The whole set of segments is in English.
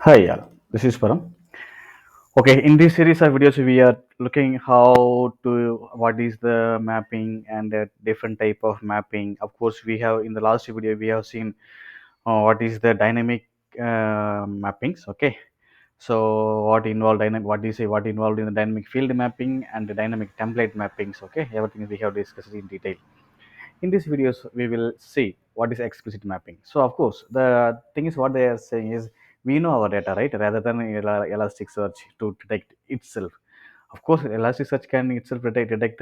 Hi, yeah, this is Param. Okay, in this series of videos, we are looking how to what is the mapping and the different type of mapping. Of course, we have in the last video we have seen what is the dynamic mappings. Okay, so what involved in the dynamic field mapping and the dynamic template mappings. Okay, everything we have discussed in detail. In these videos we will see what is explicit mapping. So of course the thing is what they are saying is we know our data, right, rather than elasticsearch to detect itself. Of course elasticsearch can itself detect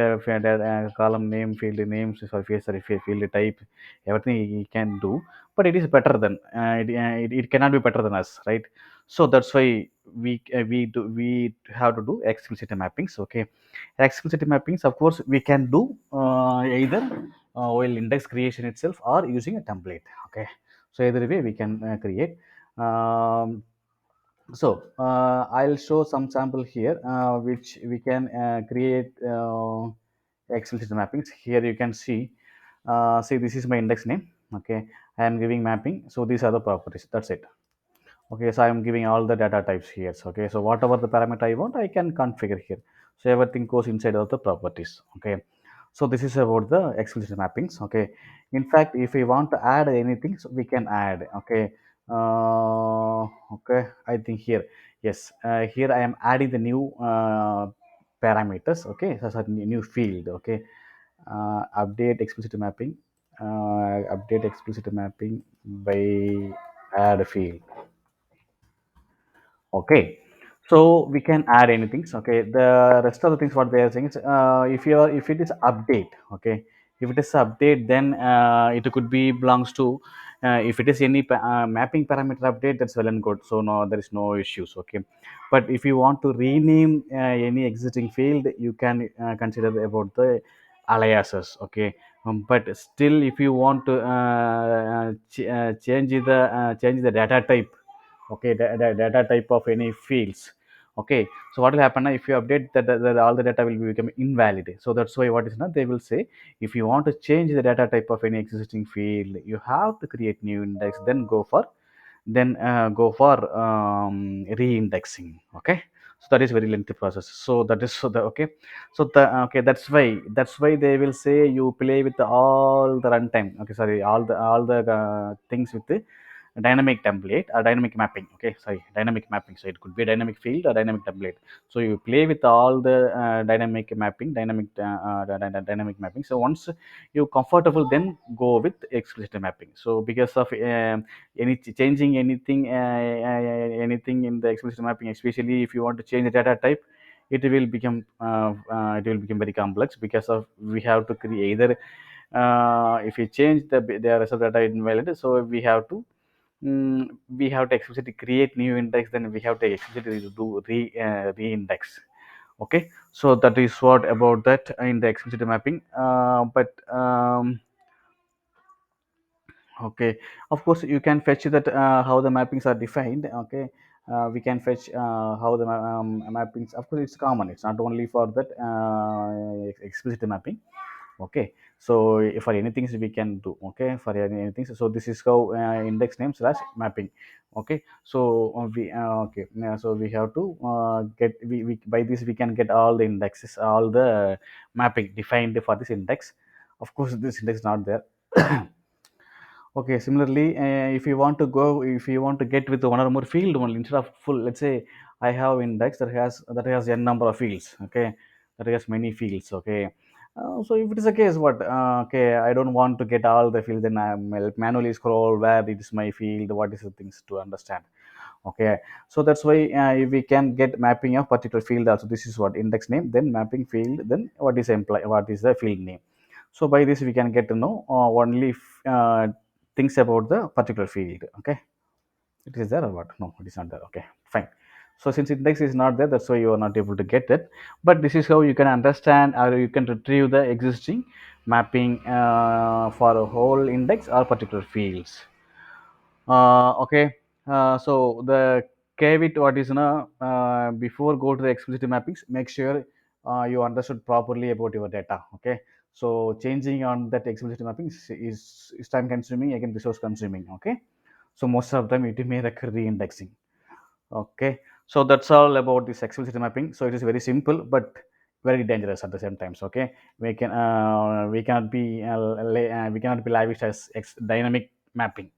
column name, field names, sorry, field type, everything it can do, but it is better than it cannot be better than us, right? So that's why we have to do explicit mappings. Okay, explicit mappings of course we can do either while index creation itself or using a template. Okay, so either way we can create. I'll show some sample here which we can create explicit mappings. Here you can see this is my index name. Okay, I am giving mapping, so these are the properties, that's it. Okay, so I am giving all the data types here. So, okay, so whatever the parameter I want, I can configure here. So everything goes inside of the properties. Okay, so this is about the explicit mappings. Okay, in fact, if we want to add anything, so we can add. Okay, okay, I think here, yes, here I am adding the new parameters. Okay, so a new field. Okay, update explicit mapping. Update explicit mapping by add field. Okay, so we can add anything. Okay, the rest of the things what they are saying is if it is update. Okay, if it is update, then it could be belongs to if it is any mapping parameter update, that's well and good, so no, there is no issues. Okay, but if you want to rename any existing field, you can consider about the aliases. Okay, but still if you want to change the data type. Okay, the data type of any fields. Okay, so what will happen now, if you update that all the data will become invalid. So that's why what is not, they will say if you want to change the data type of any existing field, you have to create new index, then go for re-indexing. Okay, so that is very lengthy process. So that is so the okay, so the okay, that's why they will say you play with all the runtime. Okay, sorry, all the things with the dynamic template or dynamic mapping. Okay, sorry, dynamic mapping, so it could be a dynamic field or dynamic template. So you play with all the dynamic mapping. So once you're comfortable, then go with explicit mapping. So because of changing anything in the explicit mapping, especially if you want to change the data type, it will become very complex, because of we have to create either if you change the rest of data invalid, so we have to explicitly create new index, then we have to explicitly do re-index. Okay, so that is what about that in the explicit mapping. But okay, of course you can fetch that how the mappings are defined. Okay, we can fetch how the mappings. Of course, it's common. It's not only for that explicit mapping. Okay, so for anything we can do. Okay, for anything, so this is how index name slash mapping. Okay, so so we have to get we by this we can get all the indexes, all the mapping defined for this index. Of course this index is not there. Okay, similarly, if you want to get with one or more field only instead of full, let's say I have index that has n number of fields. Okay, that has many fields. Okay, so if it is a case, what? Okay, I don't want to get all the fields, then I manually scroll where it is my field. What is the things to understand? Okay, so that's why we can get mapping of particular field also. This is what index name, then mapping field, then what is the field name. So by this we can get to know only things about the particular field. Okay, it is there or what? No, it is not there. Okay, fine. So since index is not there, that's why you are not able to get it. But this is how you can understand or you can retrieve the existing mapping for a whole index or particular fields. Okay, so the caveat what is now before go to the explicit mappings, make sure you understood properly about your data. Okay, so changing on that explicit mapping is time consuming, again resource consuming. Okay, so most of the time it may require re-indexing. Okay, so that's all about this explicit mapping. So it is very simple but very dangerous at the same times. Okay, we cannot be lavish as dynamic mapping.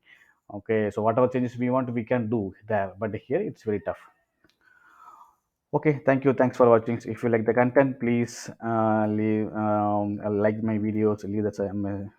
Okay, so whatever changes we want we can do there, but here it's very tough. Okay, thank you. Thanks for watching. If you like the content, please leave like my videos, leave the